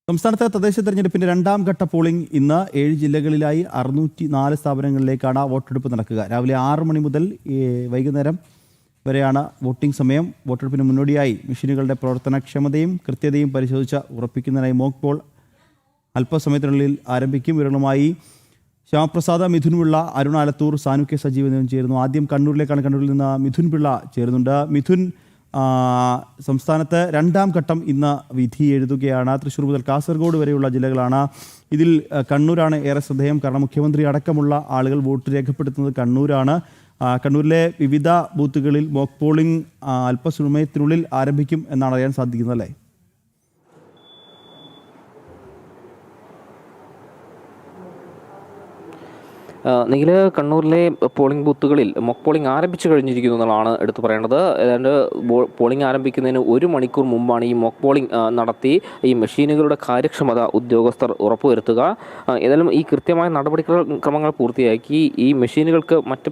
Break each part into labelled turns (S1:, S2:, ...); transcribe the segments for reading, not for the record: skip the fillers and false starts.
S1: സംസ്ഥാനത്തെ തദ്ദേശ തെരഞ്ഞെടുപ്പിന്റെ രണ്ടാം ഘട്ട പോളിംഗ് ഇന്ന് 7 ജില്ലകളിലായി 604 സ്ഥാപനങ്ങളിലേക്കാണ് വോട്ടെടുപ്പ് നടക്കുക. രാവിലെ 6 മണി മുതൽ വൈകുന്നേരം വരെയാണ് വോട്ടിംഗ് സമയം. വോട്ടെടുപ്പിന് മുന്നോടിയായി മെഷീനുകളുടെ പ്രവർത്തനക്ഷമതയും കൃത്യതയും പരിശോധിച്ച് ഉറപ്പിക്കുന്നതിനായി മോക്ക് പോൾ അല്പസമയത്തിനുള്ളിൽ ആരംഭിക്കും. വിവരങ്ങളുമായി ശ്യാമപ്രസാദ്, മിഥുൻ പിള്ള, അരുൺ ആലത്തൂർ, സാനു കെ സജീവ് എന്നിവരും ചേരുന്നു. ആദ്യം കണ്ണൂരിലേക്കാണ്. കണ്ണൂരിൽ നിന്ന് മിഥുൻ പിള്ള ചേരുന്നുണ്ട്. മിഥുൻ, സംസ്ഥാനത്ത് രണ്ടാം ഘട്ടം ഇന്ന് വിധി എഴുതുകയാണ്. തൃശ്ശൂർ മുതൽ കാസർഗോഡ് വരെയുള്ള ജില്ലകളാണ്. ഇതിൽ കണ്ണൂരാണ് ഏറെ ശ്രദ്ധേയം. കാരണം മുഖ്യമന്ത്രി അടക്കമുള്ള ആളുകൾ വോട്ട് രേഖപ്പെടുത്തുന്നത് കണ്ണൂരാണ്. കണ്ണൂരിലെ വിവിധ ബൂത്തുകളിൽ മോക്ക് പോളിംഗ് അല്പസമയത്തിനുള്ളിൽ ആരംഭിക്കും എന്നാണ് അറിയാൻ സാധിക്കുന്നത്, അല്ലേ?
S2: നിഖിൽ, കണ്ണൂരിലെ പോളിംഗ് ബൂത്തുകളിൽ മോക്ക് പോളിംഗ് ആരംഭിച്ചു കഴിഞ്ഞിരിക്കുന്നു എന്നുള്ളതാണ് എടുത്തു പറയേണ്ടത്. ഏതാണ്ട് പോളിംഗ് ആരംഭിക്കുന്നതിന് 1 മണിക്കൂർ മുമ്പാണ് ഈ മോക്ക് പോളിംഗ് നടത്തി ഈ മെഷീനുകളുടെ കാര്യക്ഷമത ഉദ്യോഗസ്ഥർ ഉറപ്പുവരുത്തുക. ഏതായാലും ഈ കൃത്യമായ നടപടിക്രമങ്ങൾ പൂർത്തിയാക്കി ഈ മെഷീനുകൾക്ക് മറ്റ്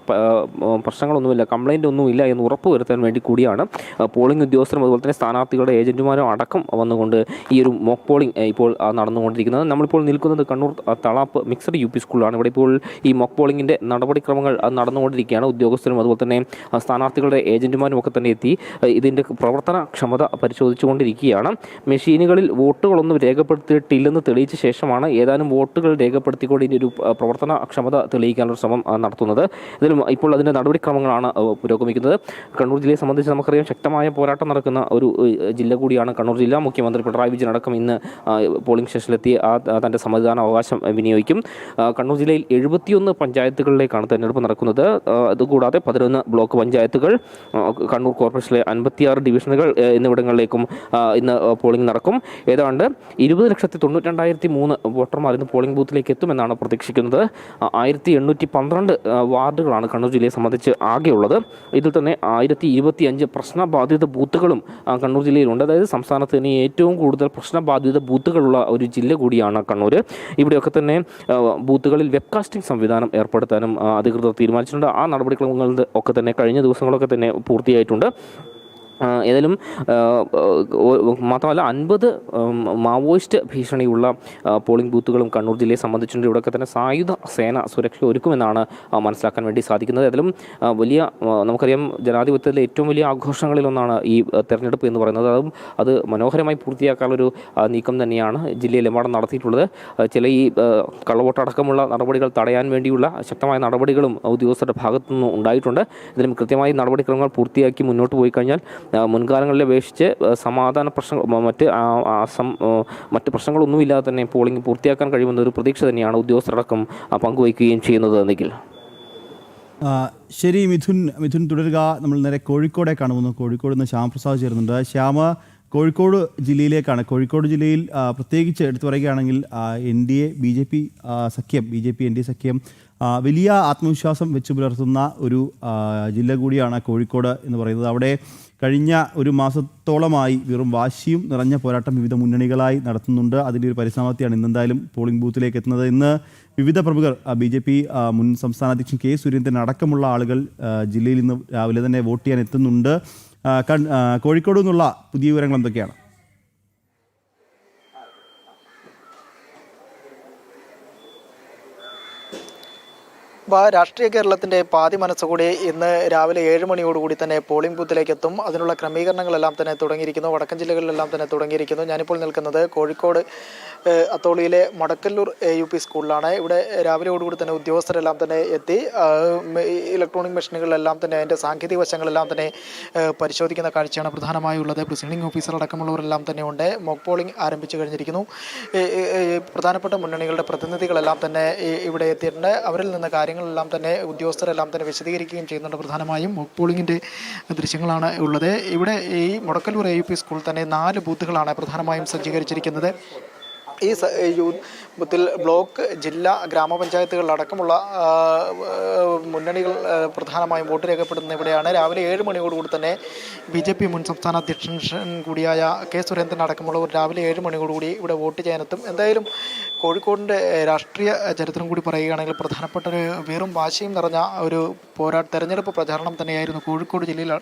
S2: പ്രശ്നങ്ങളൊന്നുമില്ല, കംപ്ലൈൻ്റ് ഒന്നുമില്ല എന്ന് ഉറപ്പുവരുത്താൻ വേണ്ടി കൂടിയാണ് പോളിംഗ് ഉദ്യോഗസ്ഥരും അതുപോലെ തന്നെ സ്ഥാനാർത്ഥികളുടെ ഏജന്റുമാരും അടക്കം വന്നുകൊണ്ട് ഈ ഒരു മോക്ക് പോളിംഗ് ഇപ്പോൾ നടന്നുകൊണ്ടിരിക്കുന്നത്. നമ്മളിപ്പോൾ നിൽക്കുന്നത് കണ്ണൂർ തളാപ്പ് മിക്സഡ് UP സ്കൂളിലാണ്. ഇവിടെ ഇപ്പോൾ ഈ മോക്ക് പോളിംഗിൻ്റെ നടപടിക്രമങ്ങൾ നടന്നുകൊണ്ടിരിക്കുകയാണ്. ഉദ്യോഗസ്ഥരും അതുപോലെ തന്നെ സ്ഥാനാർത്ഥികളുടെ ഏജന്റുമാരും ഒക്കെ തന്നെ എത്തി ഇതിൻ്റെ പ്രവർത്തനക്ഷമത പരിശോധിച്ചുകൊണ്ടിരിക്കുകയാണ്. മെഷീനുകളിൽ വോട്ടുകളൊന്നും രേഖപ്പെടുത്തിയിട്ടില്ലെന്ന് തെളിയിച്ച ശേഷമാണ് ഏതാനും വോട്ടുകൾ രേഖപ്പെടുത്തിക്കൊണ്ട് ഇതിൻ്റെ ഒരു പ്രവർത്തനക്ഷമത തെളിയിക്കാനുള്ള ശ്രമം നടത്തുന്നത്. ഇതിലും ഇപ്പോൾ അതിൻ്റെ നടപടിക്രമങ്ങളാണ് പുരോഗമിക്കുന്നത്. കണ്ണൂർ ജില്ലയെ സംബന്ധിച്ച് നമുക്കറിയാം, ശക്തമായ പോരാട്ടം നടക്കുന്ന ഒരു ജില്ല കൂടിയാണ് കണ്ണൂർ ജില്ല. മുഖ്യമന്ത്രി പിണറായി വിജയൻ അടക്കം ഇന്ന് പോളിംഗ് സ്റ്റേഷനിലെത്തി തൻ്റെ സമ്മതിദാന അവകാശം വിനിയോഗിക്കും. കണ്ണൂർ ജില്ലയിൽ 71 പഞ്ചായത്തുകളിലേക്കാണ് തെരഞ്ഞെടുപ്പ് നടക്കുന്നത്. അതുകൂടാതെ 11 ബ്ലോക്ക് പഞ്ചായത്തുകൾ, കണ്ണൂർ കോർപ്പറേഷനിലെ 56 ഡിവിഷനുകൾ എന്നിവിടങ്ങളിലേക്കും ഇന്ന് പോളിംഗ് നടക്കും. ഏതാണ്ട് 20,92,003 വോട്ടർമാർ ഇന്ന് പോളിംഗ് ബൂത്തിലേക്ക് എത്തുമെന്നാണ് പ്രതീക്ഷിക്കുന്നത്. 1812 വാർഡുകളാണ് കണ്ണൂർ ജില്ലയെ സംബന്ധിച്ച് ആകെയുള്ളത്. ഇതിൽ തന്നെ 1025 പ്രശ്നബാധിത ബൂത്തുകളും കണ്ണൂർ ജില്ലയിലുണ്ട്. അതായത് സംസ്ഥാനത്ത് തന്നെ ഏറ്റവും കൂടുതൽ പ്രശ്നബാധിത ബൂത്തുകളുള്ള ഒരു ജില്ല കൂടിയാണ് കണ്ണൂർ. ഇവിടെയൊക്കെ തന്നെ ബൂത്തുകളിൽ വെബ്കാസ്റ്റിംഗ് സംവിധാനം ഏർപ്പെടുത്താനും അധികൃതർ തീരുമാനിച്ചിട്ടുണ്ട്. ആ നടപടിക്രമങ്ങൾ ഒക്കെ തന്നെ കഴിഞ്ഞ ദിവസങ്ങളൊക്കെ തന്നെ പൂർത്തിയായിട്ടുണ്ട്. ഏതായാലും മാത്രമല്ല 50 മാവോയിസ്റ്റ് ഭീഷണിയുള്ള പോളിംഗ് ബൂത്തുകളും കണ്ണൂർ ജില്ലയെ സംബന്ധിച്ചിട്ടുണ്ട്. ഇവിടെയൊക്കെ തന്നെ സായുധ സേന സുരക്ഷ ഒരുക്കുമെന്നാണ് മനസ്സിലാക്കാൻ വേണ്ടി സാധിക്കുന്നത്. ഏതായാലും വലിയ നമുക്കറിയാം, ജനാധിപത്യത്തിലെ ഏറ്റവും വലിയ ആഘോഷങ്ങളിലൊന്നാണ് ഈ തെരഞ്ഞെടുപ്പ് എന്ന് പറയുന്നത്. അത് മനോഹരമായി പൂർത്തിയാക്കാനുള്ളൊരു നീക്കം തന്നെയാണ് ജില്ലയിലെമ്പാടും നടത്തിയിട്ടുള്ളത്. ചില ഈ കള്ളവോട്ടടക്കമുള്ള നടപടികൾ തടയാൻ വേണ്ടിയുള്ള ശക്തമായ നടപടികളും ഉദ്യോഗസ്ഥരുടെ ഭാഗത്തുനിന്നും ഉണ്ടായിട്ടുണ്ട്. ഇതിലും കൃത്യമായി നടപടിക്രമങ്ങൾ പൂർത്തിയാക്കി മുന്നോട്ട് പോയി കഴിഞ്ഞാൽ മുൻകാലങ്ങളിലെ അപേക്ഷിച്ച് സമാധാന പ്രശ്നങ്ങൾ മറ്റ് പ്രശ്നങ്ങളൊന്നുമില്ലാതെ തന്നെ പോളിംഗ് പൂർത്തിയാക്കാൻ കഴിയുമെന്നൊരു പ്രതീക്ഷ തന്നെയാണ് ഉദ്യോഗസ്ഥരടക്കം പങ്കുവയ്ക്കുകയും ചെയ്യുന്നത്. എന്നെങ്കിൽ
S1: ശരി, മിഥുൻ തുടരുക. നമ്മൾ നേരെ കോഴിക്കോടേക്കാണ് പോകുന്നത്. കോഴിക്കോട് നിന്ന് ശ്യാമപ്രസാദ് ചേരുന്നുണ്ട്. ശ്യാമ, കോഴിക്കോട് ജില്ലയിലേക്കാണ്. കോഴിക്കോട് ജില്ലയിൽ പ്രത്യേകിച്ച് എടുത്തു പറയുകയാണെങ്കിൽ NDA BJP NDA സഖ്യം വലിയ ആത്മവിശ്വാസം വെച്ച് പുലർത്തുന്ന ഒരു ജില്ല കൂടിയാണ് കോഴിക്കോട് എന്ന് പറയുന്നത്. അവിടെ കഴിഞ്ഞ ഒരു മാസത്തോളമായി വെറും വാശിയും നിറഞ്ഞ പോരാട്ടം വിവിധ മുന്നണികളായി നടത്തുന്നുണ്ട്. അതിൻ്റെ ഒരു പരിസമാപ്തിയാണ് ഇന്നെന്തായാലും പോളിംഗ് ബൂത്തിലേക്ക് എത്തുന്നത്. ഇന്ന് വിവിധ പ്രമുഖർ BJP മുൻ സംസ്ഥാന അധ്യക്ഷൻ K സുരേന്ദ്രൻ അടക്കമുള്ള ആളുകൾ ജില്ലയിൽ ഇന്ന് രാവിലെ തന്നെ വോട്ട് ചെയ്യാൻ എത്തുന്നുണ്ട്. കോഴിക്കോട് നിന്നുള്ള പുതിയ വിവരങ്ങൾ എന്തൊക്കെയാണ്?
S3: രാഷ്ട്രീയ കേരളത്തിൻ്റെ പാതി മനസ്സുകൂടി ഇന്ന് രാവിലെ 7 മണിയോടുകൂടി തന്നെ പോളിംഗ് ബൂത്തിലേക്ക് എത്തും. അതിനുള്ള ക്രമീകരണങ്ങളെല്ലാം തന്നെ തുടങ്ങിയിരിക്കുന്നു. വടക്കൻ ജില്ലകളിലെല്ലാം തന്നെ തുടങ്ങിയിരിക്കുന്നു. ഞാനിപ്പോൾ നിൽക്കുന്നത് കോഴിക്കോട് അത്തോളിയിലെ മടക്കല്ലൂർ UP സ്കൂളിലാണ്. ഇവിടെ രാവിലെയോടുകൂടി തന്നെ ഉദ്യോഗസ്ഥരെല്ലാം തന്നെ എത്തി ഇലക്ട്രോണിക് മെഷീനുകളെല്ലാം തന്നെ അതിൻ്റെ സാങ്കേതിക വശങ്ങളെല്ലാം തന്നെ പരിശോധിക്കുന്ന കാഴ്ചയാണ് പ്രധാനമായുള്ളത്. പ്രിസൈഡിംഗ് ഓഫീസർ അടക്കമുള്ളവരെല്ലാം തന്നെ ഉണ്ട്. മോക്ക് പോളിംഗ് ആരംഭിച്ചു കഴിഞ്ഞിരിക്കുന്നു. പ്രധാനപ്പെട്ട മുന്നണികളുടെ പ്രതിനിധികളെല്ലാം തന്നെ ഇവിടെ എത്തിയിട്ടുണ്ട്. അവരിൽ നിന്ന് കാര്യങ്ങളെല്ലാം തന്നെ ഉദ്യോഗസ്ഥരെല്ലാം തന്നെ വിശദീകരിക്കുകയും ചെയ്യുന്നുണ്ട്. പ്രധാനമായും മോക്ക് പോളിംഗിൻ്റെ ദൃശ്യങ്ങളാണ് ഉള്ളത്. ഇവിടെ ഈ മടക്കല്ലൂർ UP സ്കൂളിൽ തന്നെ 4 ബൂത്തുകളാണ് പ്രധാനമായും സജ്ജീകരിച്ചിരിക്കുന്നത്. ഈ ബൂത്തിൽ ബ്ലോക്ക്, ജില്ലാ, ഗ്രാമപഞ്ചായത്തുകളിലടക്കമുള്ള മുന്നണികൾ പ്രധാനമായും വോട്ട് രേഖപ്പെടുന്ന ഇവിടെയാണ്. രാവിലെ 7 മണിയോടുകൂടി തന്നെ BJP മുൻ സംസ്ഥാന അധ്യക്ഷൻ കൂടിയായ K സുരേന്ദ്രൻ അടക്കമുള്ളവർ രാവിലെ 7 മണിയോടുകൂടി ഇവിടെ വോട്ട് ചെയ്യാനെത്തും. എന്തായാലും കോഴിക്കോടിൻ്റെ രാഷ്ട്രീയ ചരിത്രം കൂടി പറയുകയാണെങ്കിൽ പ്രധാനപ്പെട്ട ഒരു വെറും വാശിയും നിറഞ്ഞ ഒരു തെരഞ്ഞെടുപ്പ് പ്രചാരണം തന്നെയായിരുന്നു കോഴിക്കോട് ജില്ലയിൽ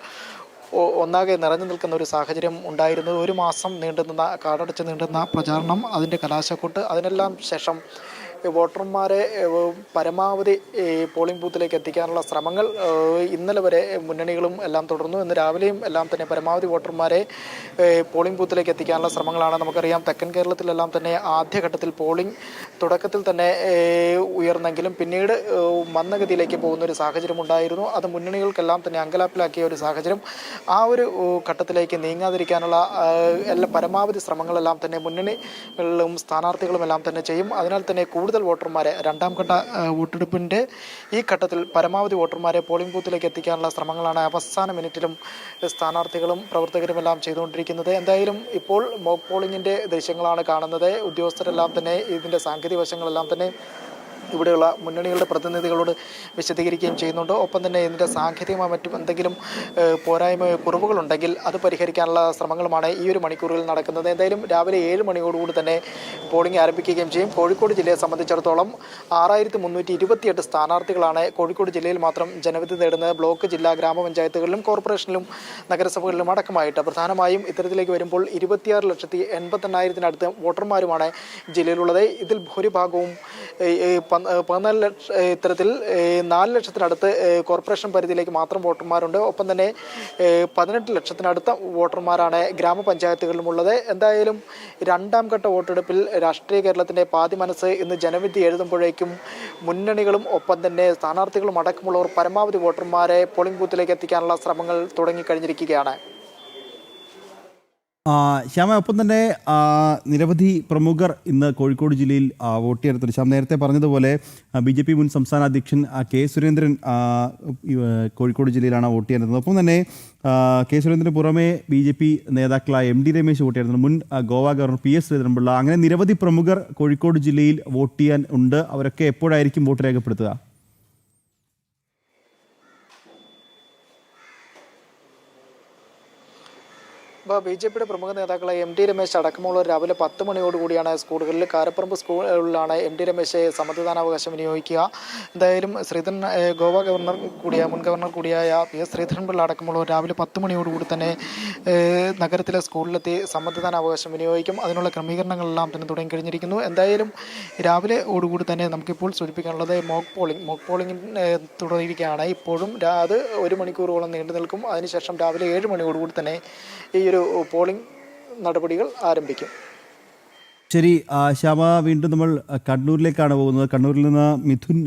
S3: ഒന്നാകെ നിറഞ്ഞു നിൽക്കുന്ന ഒരു സാഹചര്യം ഉണ്ടായിരുന്നു. ഒരു മാസം നീണ്ടുനിന്ന കാടടച്ച് നീണ്ടുന്ന പ്രചാരണം, അതിൻ്റെ കലാശക്കൊട്ട്, അതിനെല്ലാം ശേഷം വോട്ടർമാരെ പരമാവധി പോളിംഗ് ബൂത്തിലേക്ക് എത്തിക്കാനുള്ള ശ്രമങ്ങൾ ഇന്നലെ വരെ മുന്നണികളും എല്ലാം തുടർന്നു. ഇന്ന് രാവിലെയും എല്ലാം തന്നെ പരമാവധി വോട്ടർമാരെ പോളിംഗ് ബൂത്തിലേക്ക് എത്തിക്കാനുള്ള ശ്രമങ്ങളാണ്. നമുക്കറിയാം, തെക്കൻ കേരളത്തിലെല്ലാം തന്നെ ആദ്യഘട്ടത്തിൽ പോളിംഗ് തുടക്കത്തിൽ തന്നെ ഉയർന്നെങ്കിലും പിന്നീട് മന്ദഗതിയിലേക്ക് പോകുന്ന ഒരു സാഹചര്യം ഉണ്ടായിരുന്നു. അത് മുന്നണികൾക്കെല്ലാം തന്നെ അങ്കലാപ്പിലാക്കിയ ഒരു സാഹചര്യം. ആ ഒരു ഘട്ടത്തിലേക്ക് നീങ്ങാതിരിക്കാനുള്ള പരമാവധി ശ്രമങ്ങളെല്ലാം തന്നെ മുന്നണികളിലും സ്ഥാനാർത്ഥികളും എല്ലാം തന്നെ ചെയ്യും. അതിനാൽ തന്നെ കൂടുതൽ വോട്ടർമാരെ രണ്ടാം ഘട്ട വോട്ടെടുപ്പിൻ്റെ ഈ ഘട്ടത്തിൽ പരമാവധി വോട്ടർമാരെ പോളിംഗ് ബൂത്തിലേക്ക് എത്തിക്കാനുള്ള ശ്രമങ്ങളാണ് അവസാന മിനിറ്റിലും സ്ഥാനാർത്ഥികളും പ്രവർത്തകരുമെല്ലാം ചെയ്തുകൊണ്ടിരിക്കുന്നത്. എന്തായാലും ഇപ്പോൾ മോക്ക് പോളിംഗിൻ്റെ ദൃശ്യങ്ങളാണ് കാണുന്നത്. ഉദ്യോഗസ്ഥരെല്ലാം തന്നെ ഇതിൻ്റെ സാങ്കേതിക വശങ്ങളെല്ലാം തന്നെ ഇവിടെയുള്ള മുന്നണികളുടെ പ്രതിനിധികളോട് വിശദീകരിക്കുകയും ചെയ്യുന്നുണ്ട്. ഒപ്പം തന്നെ ഇതിൻ്റെ സാങ്കേതികമായ മറ്റും എന്തെങ്കിലും പോരായ്മയോ കുറവുകളുണ്ടെങ്കിൽ അത് പരിഹരിക്കാനുള്ള ശ്രമങ്ങളുമാണ് ഈ ഒരു മണിക്കൂറിൽ നടക്കുന്നത്. എന്തായാലും രാവിലെ 7 മണിയോടുകൂടി തന്നെ പോളിംഗ് ആരംഭിക്കുകയും ചെയ്യും. കോഴിക്കോട് ജില്ലയെ സംബന്ധിച്ചിടത്തോളം 6328 സ്ഥാനാർത്ഥികളാണ് കോഴിക്കോട് ജില്ലയിൽ മാത്രം ജനവിധി നേടുന്നത്. ബ്ലോക്ക്, ജില്ലാ, ഗ്രാമപഞ്ചായത്തുകളിലും കോർപ്പറേഷനിലും നഗരസഭകളിലും അടക്കമായിട്ട് പ്രധാനമായും ഇത്തരത്തിലേക്ക് വരുമ്പോൾ 26,88,000 വോട്ടർമാരുമാണ് ജില്ലയിലുള്ളത്. ഇതിൽ ഭൂരിഭാഗവും 14 ലക്ഷം, ഇത്തരത്തിൽ 4 ലക്ഷത്തിനടുത്ത് കോർപ്പറേഷൻ പരിധിയിലേക്ക് മാത്രം വോട്ടർമാരുണ്ട്. ഒപ്പം തന്നെ 18 ലക്ഷത്തിനടുത്ത വോട്ടർമാരാണ് ഗ്രാമപഞ്ചായത്തുകളിലുമുള്ളത്. എന്തായാലും രണ്ടാം ഘട്ട വോട്ടെടുപ്പിൽ രാഷ്ട്രീയ കേരളത്തിൻ്റെ പാതി മനസ്സ് ഇന്ന് ജനവിധി എഴുതുമ്പോഴേക്കും മുന്നണികളും ഒപ്പം തന്നെ സ്ഥാനാർത്ഥികളും അടക്കമുള്ളവർ പരമാവധി വോട്ടർമാരെ പോളിംഗ് ബൂത്തിലേക്ക് എത്തിക്കാനുള്ള ശ്രമങ്ങൾ തുടങ്ങിക്കഴിഞ്ഞിരിക്കുകയാണ്.
S1: ശ്യാമ, ഒപ്പം തന്നെ നിരവധി പ്രമുഖർ ഇന്ന് കോഴിക്കോട് ജില്ലയിൽ വോട്ട് ചെയ്തിട്ടുണ്ട്. ശ്യാം നേരത്തെ പറഞ്ഞതുപോലെ BJP മുൻ സംസ്ഥാന അധ്യക്ഷൻ കെ സുരേന്ദ്രൻ കോഴിക്കോട് ജില്ലയിലാണ് വോട്ട് ചെയ്യുന്നത്. ഒപ്പം തന്നെ കെ സുരേന്ദ്രന് പുറമെ BJP നേതാക്കളായ MD രമേശ് വോട്ട് ചെയ്യുന്നത്, മുൻ ഗോവ ഗവർണർ PS ശ്രീധരൻപിള്ള, അങ്ങനെ നിരവധി പ്രമുഖർ കോഴിക്കോട് ജില്ലയിൽ വോട്ട് ചെയ്യാൻ ഉണ്ട്. അവരൊക്കെ എപ്പോഴായിരിക്കും വോട്ട് രേഖപ്പെടുത്തുക?
S3: BJPയുടെ പ്രമുഖ നേതാക്കളായ MD രമേശ് അടക്കമുള്ളവർ രാവിലെ 10 മണിയോടുകൂടിയാണ് സ്കൂളുകളിൽ, കാരപ്പറമ്പ് സ്കൂളുകളിലാണ് MD രമേശ് സമ്മതിദാനാവകാശം വിനിയോഗിക്കുക. എന്തായാലും ഗോവ ഗവർണർ കൂടിയായ മുൻ ഗവർണർ കൂടിയായ PS ശ്രീധരൻപിള്ള അടക്കമുള്ളവർ രാവിലെ 10 മണിയോടുകൂടി തന്നെ നഗരത്തിലെ സ്കൂളിലെത്തി സമ്മതിദാനാവകാശം വിനിയോഗിക്കും. അതിനുള്ള ക്രമീകരണങ്ങളെല്ലാം തന്നെ തുടങ്ങിക്കഴിഞ്ഞിരിക്കുന്നു. എന്തായാലും രാവിലെ ഓടുകൂടി തന്നെ നമുക്കിപ്പോൾ സൂചിപ്പിക്കാനുള്ളത് മോക്ക് പോളിംഗ് തുടങ്ങിയിരിക്കുകയാണ്. ഇപ്പോഴും അത് 1 മണിക്കൂറോളം നീണ്ടു നിൽക്കും. അതിനുശേഷം രാവിലെ 7 മണിയോടുകൂടി തന്നെ ഈ ഒരു പോളിംഗ് നടപടികൾ ആരംഭിക്കും.
S1: ശരി ശ്യാമ, വീണ്ടും നമ്മൾ കണ്ണൂരിലേക്കാണ് പോകുന്നത്. കണ്ണൂരിൽ നിന്ന് മിഥുൻ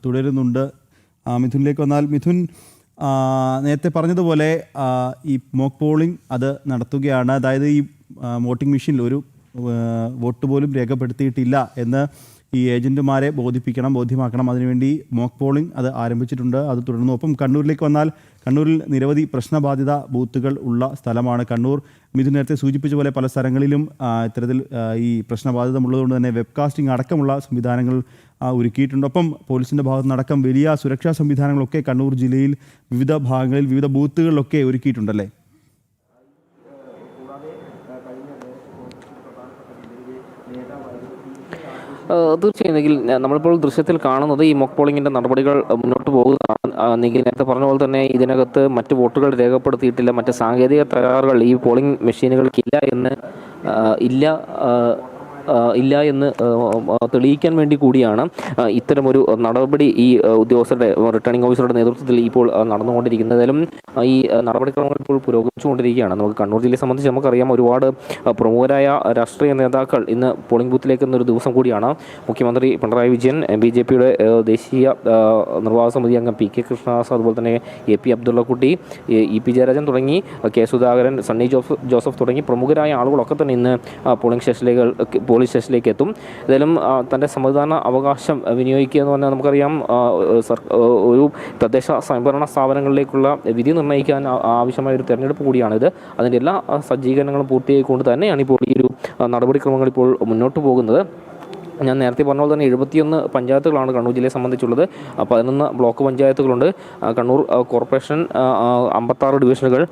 S1: തുടരുന്നുണ്ട്. മിഥുനിലേക്ക് വന്നാൽ, മിഥുൻ, നേരത്തെ പറഞ്ഞതുപോലെ ഈ മോക്ക് പോളിംഗ് അത് നടത്തുകയാണ്. അതായത് ഈ വോട്ടിംഗ് മെഷീനിൽ ഒരു വോട്ട് പോലും രേഖപ്പെടുത്തിയിട്ടില്ല എന്ന് ഈ ഏജന്റുമാരെ ബോധ്യമാക്കണം. അതിനുവേണ്ടി മോക്ക് പോളിംഗ് അത് ആരംഭിച്ചിട്ടുണ്ട്, അത് തുടർന്നു. ഒപ്പം കണ്ണൂരിലേക്ക് വന്നാൽ, കണ്ണൂരിൽ നിരവധി പ്രശ്നബാധിത ബൂത്തുകൾ ഉള്ള സ്ഥലമാണ് കണ്ണൂർ. മിഥുൻ നേരത്തെ സൂചിപ്പിച്ച പോലെ പല സ്ഥലങ്ങളിലും ഇത്തരത്തിൽ ഈ പ്രശ്നബാധിതമുള്ളതുകൊണ്ട് തന്നെ വെബ്കാസ്റ്റിംഗ് അടക്കമുള്ള സംവിധാനങ്ങൾ ഒരുക്കിയിട്ടുണ്ട്. ഒപ്പം പോലീസിൻ്റെ ഭാഗത്തു നിന്നടക്കം വലിയ സുരക്ഷാ സംവിധാനങ്ങളൊക്കെ കണ്ണൂർ ജില്ലയിൽ വിവിധ ഭാഗങ്ങളിൽ വിവിധ ബൂത്തുകളിലൊക്കെ ഒരുക്കിയിട്ടുണ്ടല്ലേ?
S2: തീർച്ചയായും നിഖിൽ, നമ്മളിപ്പോൾ ദൃശ്യത്തിൽ കാണുന്നത് ഈ മോക്ക് പോളിംഗിൻ്റെ നടപടികൾ മുന്നോട്ട് പോകുന്നതാണ്. നിഖിൽ നേരത്തെ പറഞ്ഞ പോലെ തന്നെ ഇതിനകത്ത് മറ്റ് വോട്ടുകൾ രേഖപ്പെടുത്തിയിട്ടില്ല, മറ്റ് സാങ്കേതിക തകരാറുകൾ ഈ പോളിംഗ് മെഷീനുകൾക്കില്ല എന്ന് തെളിയിക്കാൻ വേണ്ടി കൂടിയാണ് ഇത്തരമൊരു നടപടി ഈ ഉദ്യോഗസ്ഥരുടെ, റിട്ടേണിംഗ് ഓഫീസറുടെ നേതൃത്വത്തിൽ ഇപ്പോൾ നടന്നുകൊണ്ടിരിക്കുന്നതിലും ഈ നടപടിക്രമങ്ങൾ ഇപ്പോൾ പുരോഗമിച്ചുകൊണ്ടിരിക്കുകയാണ്. നമുക്ക് കണ്ണൂർ ജില്ലയെ സംബന്ധിച്ച് നമുക്കറിയാം, ഒരുപാട് പ്രമുഖരായ രാഷ്ട്രീയ നേതാക്കൾ ഇന്ന് പോളിംഗ് ബൂത്തിലേക്ക് എന്നൊരു ദിവസം കൂടിയാണ്. മുഖ്യമന്ത്രി പിണറായി വിജയൻ, BJPയുടെ ദേശീയ നിർവാഹക സമിതി അംഗം PK കൃഷ്ണദാസ്, അതുപോലെ തന്നെ AP അബ്ദുള്ളക്കുട്ടി, EP ജയരാജൻ തുടങ്ങി, K സുധാകരൻ, സണ്ണി ജോസഫ് തുടങ്ങി പ്രമുഖരായ ആളുകളൊക്കെ തന്നെ ഇന്ന് പോലീസ് സ്റ്റേഷനിലേക്ക് എത്തും. ഏതായാലും തൻ്റെ സമ്മതിദാന അവകാശം വിനിയോഗിക്കുക എന്ന് പറഞ്ഞാൽ നമുക്കറിയാം, ഒരു തദ്ദേശ സ്വയംഭരണ സ്ഥാപനങ്ങളിലേക്കുള്ള വിധി നിർണ്ണയിക്കാൻ ആവശ്യമായ ഒരു തെരഞ്ഞെടുപ്പ് കൂടിയാണിത്. അതിൻ്റെ എല്ലാ സജ്ജീകരണങ്ങളും പൂർത്തിയായിക്കൊണ്ട് തന്നെയാണ് ഇപ്പോൾ ഈ ഒരു നടപടിക്രമങ്ങൾ ഇപ്പോൾ മുന്നോട്ട് പോകുന്നത്. ഞാൻ നേരത്തെ പറഞ്ഞ പോലെ തന്നെ 71 പഞ്ചായത്തുകളാണ് കണ്ണൂർ ജില്ലയെ സംബന്ധിച്ചുള്ളത്. 11 ബ്ലോക്ക് പഞ്ചായത്തുകളുണ്ട്. കണ്ണൂർ കോർപ്പറേഷൻ 56 ഡിവിഷനുകൾ.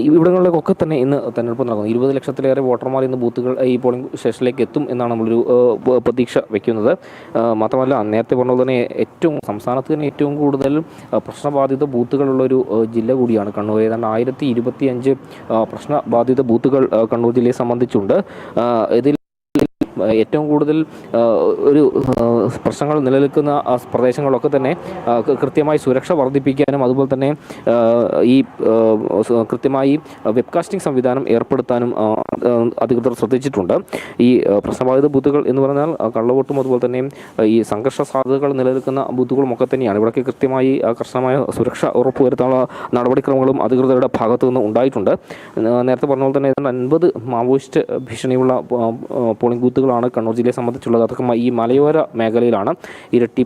S2: ഇവിടങ്ങളിലേക്കൊക്കെ തന്നെ ഇന്ന് തെരഞ്ഞെടുപ്പ് നടക്കുന്നു. 20 ലക്ഷത്തിലേറെ വോട്ടർമാർ ഇന്ന് ബൂത്തുകൾ ഈ പോളിംഗ് സ്റ്റേഷനിലേക്ക് എത്തും എന്നാണ് നമ്മളൊരു പ്രതീക്ഷ വയ്ക്കുന്നത്. മാത്രമല്ല നേരത്തെ പറഞ്ഞ പോലെ തന്നെ സംസ്ഥാനത്ത് തന്നെ ഏറ്റവും കൂടുതൽ പ്രശ്നബാധിത ബൂത്തുകളുള്ളൊരു ജില്ല കൂടിയാണ് കണ്ണൂർ. ഏതാണ്ട് 1025 പ്രശ്നബാധിത ബൂത്തുകൾ കണ്ണൂർ ജില്ലയെ സംബന്ധിച്ചുണ്ട്. ഇതിൽ ഏറ്റവും കൂടുതൽ ഒരു പ്രശ്നങ്ങൾ നിലനിൽക്കുന്ന പ്രദേശങ്ങളിലൊക്കെ തന്നെ കൃത്യമായി സുരക്ഷ വർദ്ധിപ്പിക്കാനും അതുപോലെ തന്നെ ഈ കൃത്യമായി വെബ്കാസ്റ്റിംഗ് സംവിധാനം ഏർപ്പെടുത്താനും അധികൃതർ ശ്രദ്ധിച്ചിട്ടുണ്ട്. ഈ പ്രശ്നബാധിത ബൂത്തുകൾ എന്ന് പറഞ്ഞാൽ കള്ളവോട്ടും അതുപോലെ തന്നെ ഈ സംഘർഷ സാധ്യതകൾ നിലനിൽക്കുന്ന ബൂത്തുകളുമൊക്കെ തന്നെയാണ്. ഇവിടേക്ക് കൃത്യമായി കർശനമായ സുരക്ഷ ഉറപ്പുവരുത്താനുള്ള നടപടിക്രമങ്ങളും അധികൃതരുടെ ഭാഗത്തു നിന്ന് ഉണ്ടായിട്ടുണ്ട്. നേരത്തെ പറഞ്ഞ പോലെ തന്നെ 50 മാവോയിസ്റ്റ് ഭീഷണിയുള്ള പോളിംഗ് ബൂത്തുകളാണ് കണ്ണൂർ ജില്ലയെ സംബന്ധിച്ചുള്ളത്. അതൊക്കെ ഈ മലയോര മേഖലയിലാണ്. ഇരട്ടി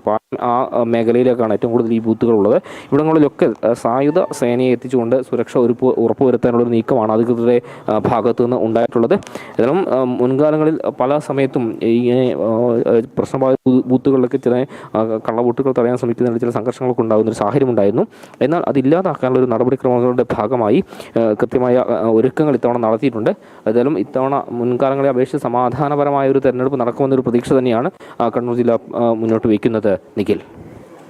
S2: ആ മേഖലയിലേക്കാണ് ഏറ്റവും കൂടുതൽ ഈ ബൂത്തുകളുള്ളത്. ഇവിടങ്ങളിലൊക്കെ സായുധ സേനയെ എത്തിച്ചുകൊണ്ട് സുരക്ഷ ഉറപ്പുവരുത്താനുള്ളൊരു നീക്കമാണ് അധികൃതരുടെ ഭാഗത്തു നിന്ന് ഉണ്ടായിട്ടുള്ളത്. ഏതായാലും മുൻകാലങ്ങളിൽ പല സമയത്തും ഇങ്ങനെ പ്രശ്നബാധിത ബൂത്തുകളിലൊക്കെ ചില കള്ളവോട്ടുകൾ തടയാൻ ശ്രമിക്കുന്നതിൽ ചില സംഘർഷങ്ങളൊക്കെ ഉണ്ടാകുന്നൊരു സാഹചര്യം ഉണ്ടായിരുന്നു. എന്നാൽ അതില്ലാതാക്കാനുള്ള ഒരു നടപടിക്രമങ്ങളുടെ ഭാഗമായി കൃത്യമായ ഒരുക്കങ്ങൾ ഇത്തവണ നടത്തിയിട്ടുണ്ട്. ഏതായാലും ഇത്തവണ മുൻകാലങ്ങളെ അപേക്ഷിച്ച് സമാധാനപരമായ ഒരു തെരഞ്ഞെടുപ്പ് നടക്കുമെന്നൊരു പ്രതീക്ഷ തന്നെയാണ് കണ്ണൂർ ജില്ല മുന്നോട്ട് വയ്ക്കുന്നത്. നിഖിൽ.